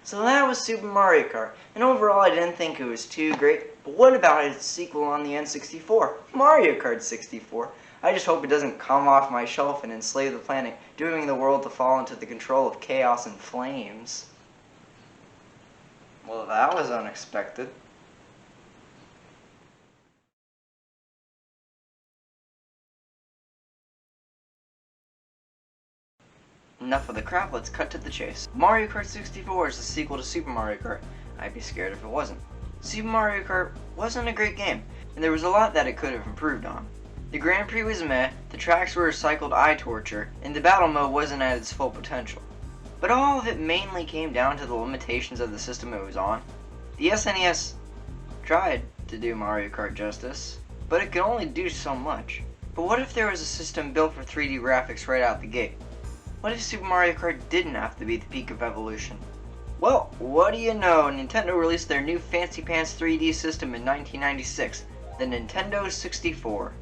So that was Super Mario Kart, and overall I didn't think it was too great, but what about its sequel on the N64, Mario Kart 64? I just hope it doesn't come off my shelf and enslave the planet, dooming the world to fall into the control of chaos and flames. Well, that was unexpected. Enough of the crap, let's cut to the chase. Mario Kart 64 is the sequel to Super Mario Kart. I'd be scared if it wasn't. Super Mario Kart wasn't a great game, and there was a lot that it could have improved on. The Grand Prix was meh, the tracks were recycled eye torture, and the battle mode wasn't at its full potential. But all of it mainly came down to the limitations of the system it was on. The SNES tried to do Mario Kart justice, but it could only do so much. But what if there was a system built for 3D graphics right out the gate? What if Super Mario Kart didn't have to be the peak of evolution? Well, what do you know, Nintendo released their new fancy pants 3D system in 1996, the Nintendo 64.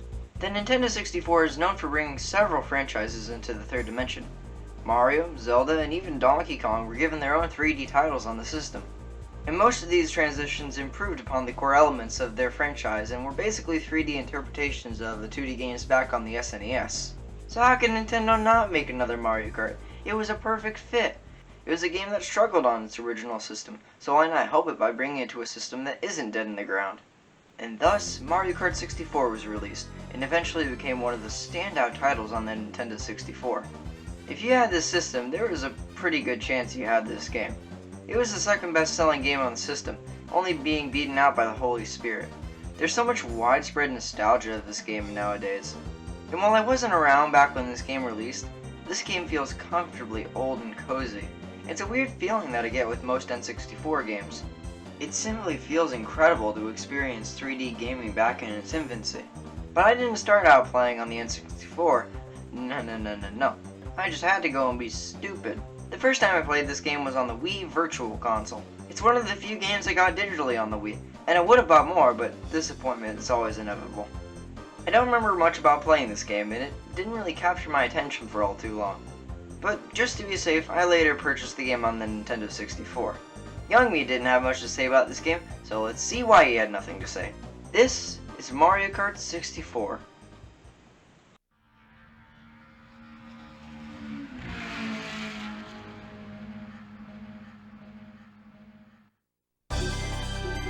The Nintendo 64 is known for bringing several franchises into the third dimension. Mario, Zelda, and even Donkey Kong were given their own 3D titles on the system. And most of these transitions improved upon the core elements of their franchise and were basically 3D interpretations of the 2D games back on the SNES. So how could Nintendo not make another Mario Kart? It was a perfect fit. It was a game that struggled on its original system, so why not help it by bringing it to a system that isn't dead in the ground? And thus, Mario Kart 64 was released, and eventually became one of the standout titles on the Nintendo 64. If you had this system, there was a pretty good chance you had this game. It was the second best-selling game on the system, only being beaten out by the Holy Spirit. There's so much widespread nostalgia of this game nowadays. And while I wasn't around back when this game released, this game feels comfortably old and cozy. It's a weird feeling that I get with most N64 games. It simply feels incredible to experience 3D gaming back in its infancy. But I didn't start out playing on the N64. No. I just had to go and be stupid. The first time I played this game was on the Wii Virtual Console. It's one of the few games I got digitally on the Wii, and I would have bought more, but disappointment is always inevitable. I don't remember much about playing this game, and it didn't really capture my attention for all too long. But just to be safe, I later purchased the game on the Nintendo 64. Young me didn't have much to say about this game, so let's see why he had nothing to say. This is Mario Kart 64.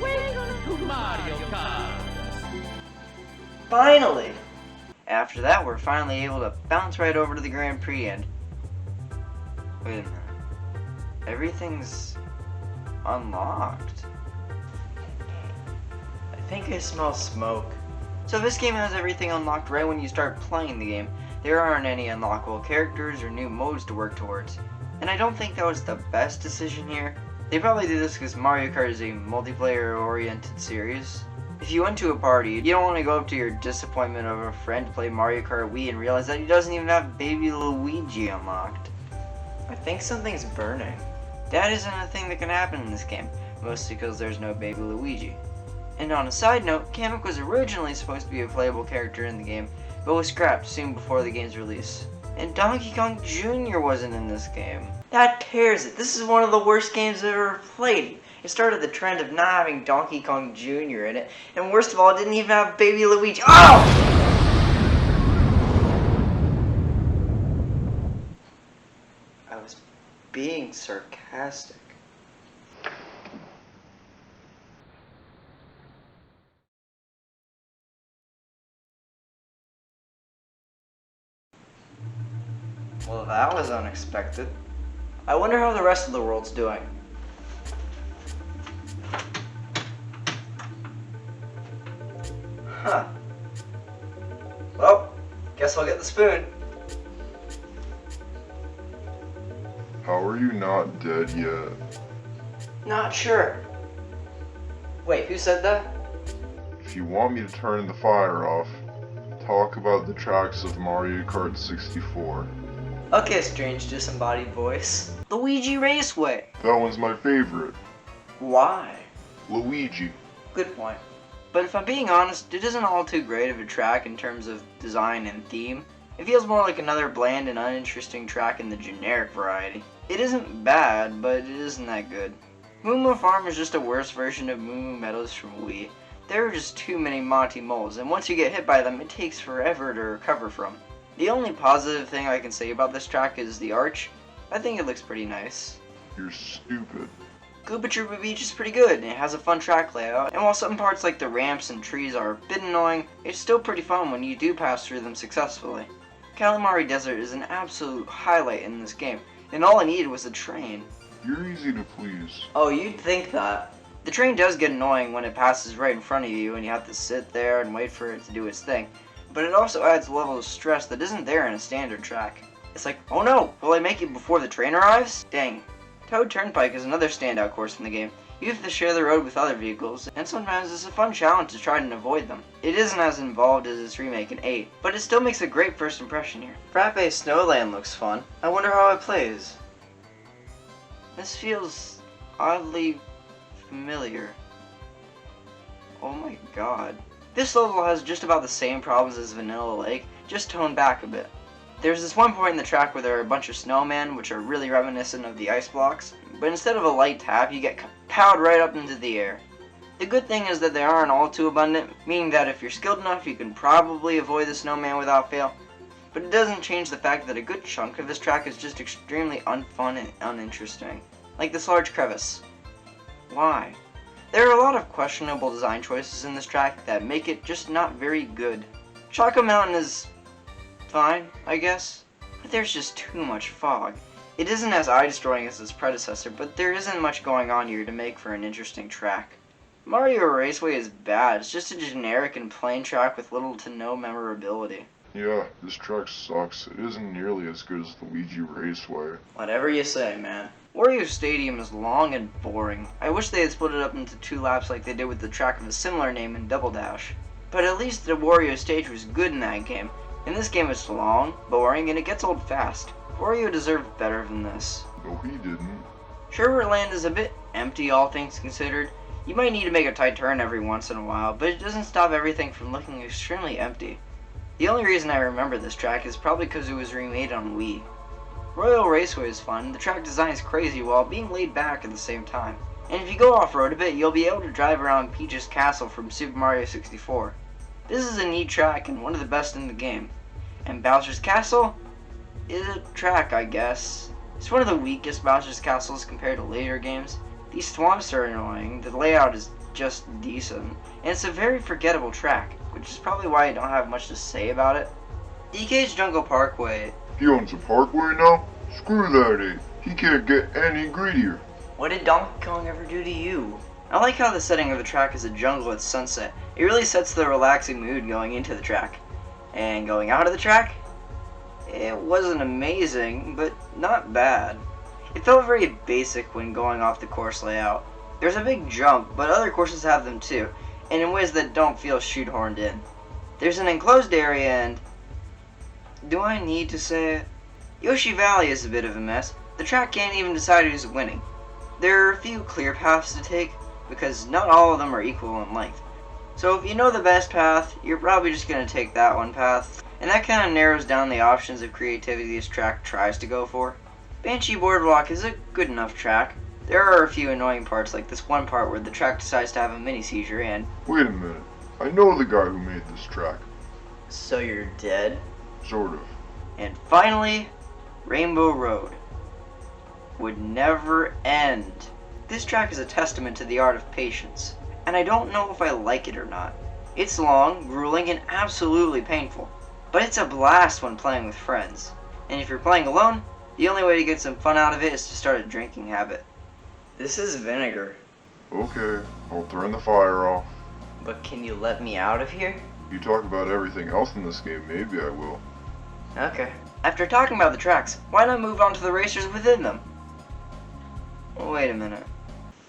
Welcome to Mario Kart! Finally! After that, we're finally able to bounce right over to the Grand Prix and... Wait a minute. Everything's unlocked. I think I smell smoke. So this game has everything unlocked right when you start playing the game. There aren't any unlockable characters or new modes to work towards. And I don't think that was the best decision here. They probably did this because Mario Kart is a multiplayer-oriented series. If you went to a party, you don't want to go up to your disappointment of a friend to play Mario Kart Wii and realize that he doesn't even have baby Luigi unlocked. I think something's burning. That isn't a thing that can happen in this game, mostly because there's no baby Luigi. And on a side note, Kamek was originally supposed to be a playable character in the game, but was scrapped soon before the game's release. And Donkey Kong Jr. wasn't in this game. That tears it. This is one of the worst games I've ever played. It started the trend of not having Donkey Kong Jr. in it, and worst of all, it didn't even have baby Luigi. Oh! I was being sarcastic. Well, that was unexpected. I wonder how the rest of the world's doing. Huh. Well, guess I'll get the spoon. How are you not dead yet? Not sure. Wait, who said that? If you want me to turn the fire off, talk about the tracks of Mario Kart 64. Okay, strange disembodied voice. Luigi Raceway. That one's my favorite. Why? Luigi. Good point. But if I'm being honest, it isn't all too great of a track in terms of design and theme. It feels more like another bland and uninteresting track in the generic variety. It isn't bad, but it isn't that good. Moo Moo Farm is just a worse version of Moo Moo Meadows from Wii. There are just too many Monty Moles, and once you get hit by them, it takes forever to recover from. The only positive thing I can say about this track is the arch. I think it looks pretty nice. You're stupid. Koopa Troopa Beach is pretty good, and it has a fun track layout, and while some parts like the ramps and trees are a bit annoying, it's still pretty fun when you do pass through them successfully. Calamari Desert is an absolute highlight in this game, and all I needed was a train. You're easy to please. Oh, you'd think that. The train does get annoying when it passes right in front of you and you have to sit there and wait for it to do its thing, but it also adds a level of stress that isn't there in a standard track. It's like, oh no, will I make it before the train arrives? Dang. Toad Turnpike is another standout course in the game. You have to share the road with other vehicles, and sometimes it's a fun challenge to try and avoid them. It isn't as involved as its remake in 8, but it still makes a great first impression here. Frappe Snowland looks fun. I wonder how it plays. This feels oddly familiar. Oh my god. This level has just about the same problems as Vanilla Lake, just toned back a bit. There's this one point in the track where there are a bunch of snowmen, which are really reminiscent of the ice blocks, but instead of a light tap, you get powered right up into the air. The good thing is that they aren't all too abundant, meaning that if you're skilled enough, you can probably avoid the snowman without fail, but it doesn't change the fact that a good chunk of this track is just extremely unfun and uninteresting. Like this large crevice. Why? There are a lot of questionable design choices in this track that make it just not very good. Choco Mountain is fine, I guess, but there's just too much fog. It isn't as eye-destroying as its predecessor, but there isn't much going on here to make for an interesting track. Mario Raceway is bad. It's just a generic and plain track with little to no memorability. Yeah, this track sucks. It isn't nearly as good as Luigi Raceway. Whatever you say, man. Wario Stadium is long and boring. I wish they had split it up into 2 laps like they did with the track of a similar name in Double Dash. But at least the Wario stage was good in that game. In this game it's long, boring, and it gets old fast. Wario deserved better than this. No, he didn't. Sherbert Land is a bit empty, all things considered. You might need to make a tight turn every once in a while, but it doesn't stop everything from looking extremely empty. The only reason I remember this track is probably because it was remade on Wii. Royal Raceway is fun. The track design is crazy while being laid back at the same time. And if you go off-road a bit, you'll be able to drive around Peach's Castle from Super Mario 64. This is a neat track and one of the best in the game. And Bowser's Castle is a track, I guess. It's one of the weakest Bowser's Castles compared to later games. These swamps are annoying, the layout is just decent, and it's a very forgettable track, which is probably why I don't have much to say about it. DK's Jungle Parkway. He owns a parkway now? Screw that ape. He can't get any greedier. What did Donkey Kong ever do to you? I like how the setting of the track is a jungle at sunset. It really sets the relaxing mood going into the track. And going out of the track? It wasn't amazing, but not bad. It felt very basic when going off the course layout. There's a big jump, but other courses have them too, and in ways that don't feel shoehorned in. There's an enclosed area and... do I need to say it? Yoshi Valley is a bit of a mess. The track can't even decide who's winning. There are a few clear paths to take, because not all of them are equal in length. So if you know the best path, you're probably just going to take that one path, and that kind of narrows down the options of creativity this track tries to go for. Banshee Boardwalk is a good enough track. There are a few annoying parts, like this one part where the track decides to have a mini seizure and... Wait a minute. I know the guy who made this track. So you're dead? Sort of. And finally, Rainbow Road. Would never end. This track is a testament to the art of patience, and I don't know if I like it or not. It's long, grueling, and absolutely painful, but it's a blast when playing with friends. And if you're playing alone, the only way to get some fun out of it is to start a drinking habit. This is vinegar. Okay, I'll turn the fire off. But can you let me out of here? If you talk about everything else in this game, maybe I will. Okay. After talking about the tracks, why not move on to the racers within them? Wait a minute.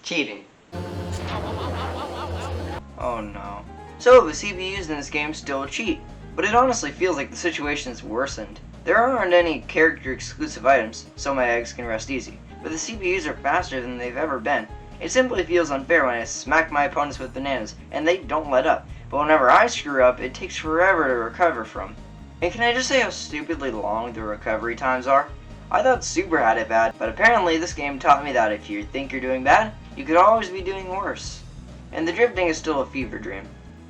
Cheating. Oh no. So the CPUs in this game still cheat, but it honestly feels like the situation's worsened. There aren't any character exclusive items, so my eggs can rest easy, but the CPUs are faster than they've ever been. It simply feels unfair when I smack my opponents with bananas, and they don't let up, but whenever I screw up, it takes forever to recover from. And can I just say how stupidly long the recovery times are? I thought Super had it bad, but apparently this game taught me that if you think you're doing bad, you could always be doing worse. And the drifting is still a fever dream.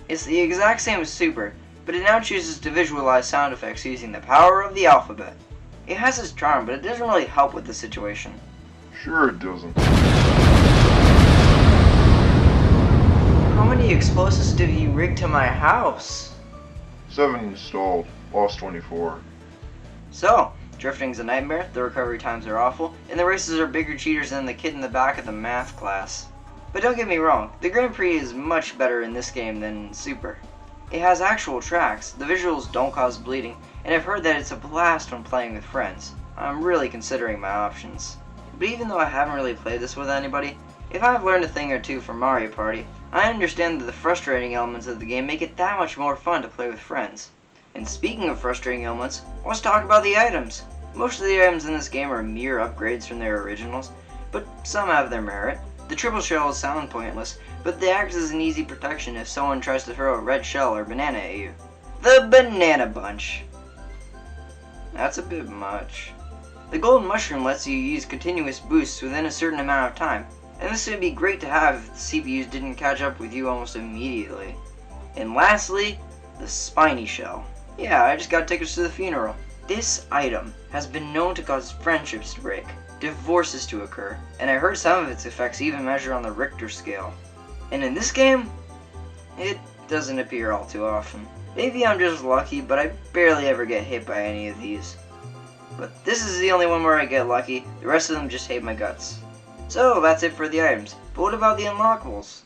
It's the exact same as Super, but it now chooses to visualize sound effects using the power of the alphabet. It has its charm, but it doesn't really help with the situation. Sure it doesn't. How many explosives did you rig to my house? 7 installed. Lost 24. So, drifting's a nightmare, the recovery times are awful, and the races are bigger cheaters than the kid in the back of the math class. But don't get me wrong, the Grand Prix is much better in this game than in Super. It has actual tracks, the visuals don't cause bleeding, and I've heard that it's a blast when playing with friends. I'm really considering my options. But even though I haven't really played this with anybody, if I've learned a thing or two from Mario Party, I understand that the frustrating elements of the game make it that much more fun to play with friends. And speaking of frustrating elements, let's talk about the items. Most of the items in this game are mere upgrades from their originals, but some have their merit. The triple shells sound pointless, but they act as an easy protection if someone tries to throw a red shell or banana at you. The Banana Bunch. That's a bit much. The golden mushroom lets you use continuous boosts within a certain amount of time, and this would be great to have if the CPUs didn't catch up with you almost immediately. And lastly, the spiny shell. Yeah, I just got tickets to the funeral. This item has been known to cause friendships to break, divorces to occur, and I heard some of its effects even measure on the Richter scale. And in this game, it doesn't appear all too often. Maybe I'm just lucky, but I barely ever get hit by any of these. But this is the only one where I get lucky, the rest of them just hate my guts. So that's it for the items, but what about the unlockables?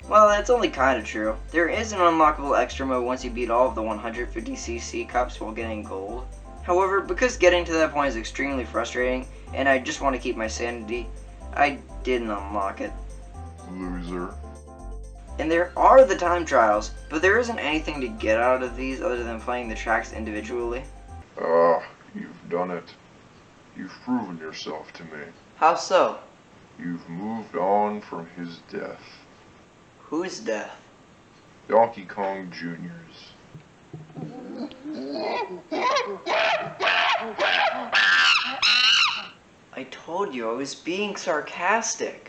Well, that's only kinda true. There is an unlockable extra mode once you beat all of the 150cc cups while getting gold. However, because getting to that point is extremely frustrating, and I just want to keep my sanity, I didn't unlock it. Loser. And there are the time trials, but there isn't anything to get out of these other than playing the tracks individually. Ah, you've done it. You've proven yourself to me. How so? You've moved on from his death. Whose death? Donkey Kong Jr.'s. I told you I was being sarcastic.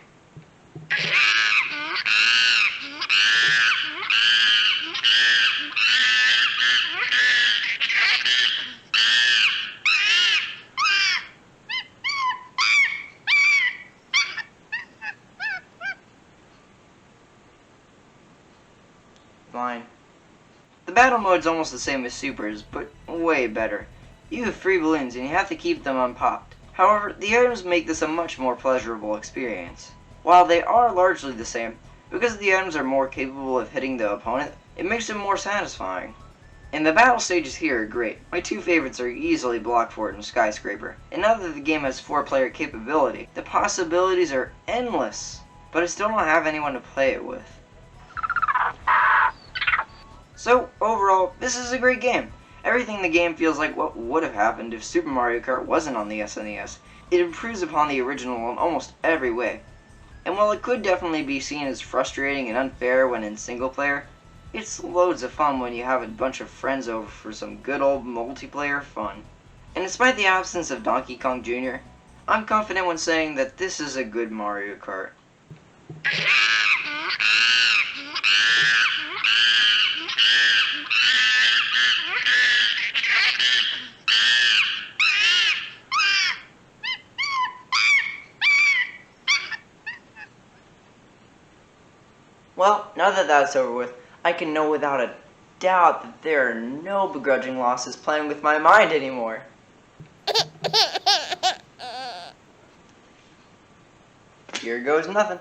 Fine. The battle mode's almost the same as Super's, but way better. You have free balloons and you have to keep them unpopped. However, the items make this a much more pleasurable experience. While they are largely the same, because the items are more capable of hitting the opponent, it makes them more satisfying. And the battle stages here are great. My two favorites are easily Block Fort and Skyscraper. And now that the game has 4-player capability, the possibilities are endless. But I still don't have anyone to play it with. So, overall, this is a great game. Everything in the game feels like what would have happened if Super Mario Kart wasn't on the SNES. It improves upon the original in almost every way. And while it could definitely be seen as frustrating and unfair when in single player, it's loads of fun when you have a bunch of friends over for some good old multiplayer fun. And despite the absence of Donkey Kong Jr., I'm confident when saying that this is a good Mario Kart. Well, now that that's over with, I can know without a doubt that there are no begrudging losses playing with my mind anymore. Here goes nothing.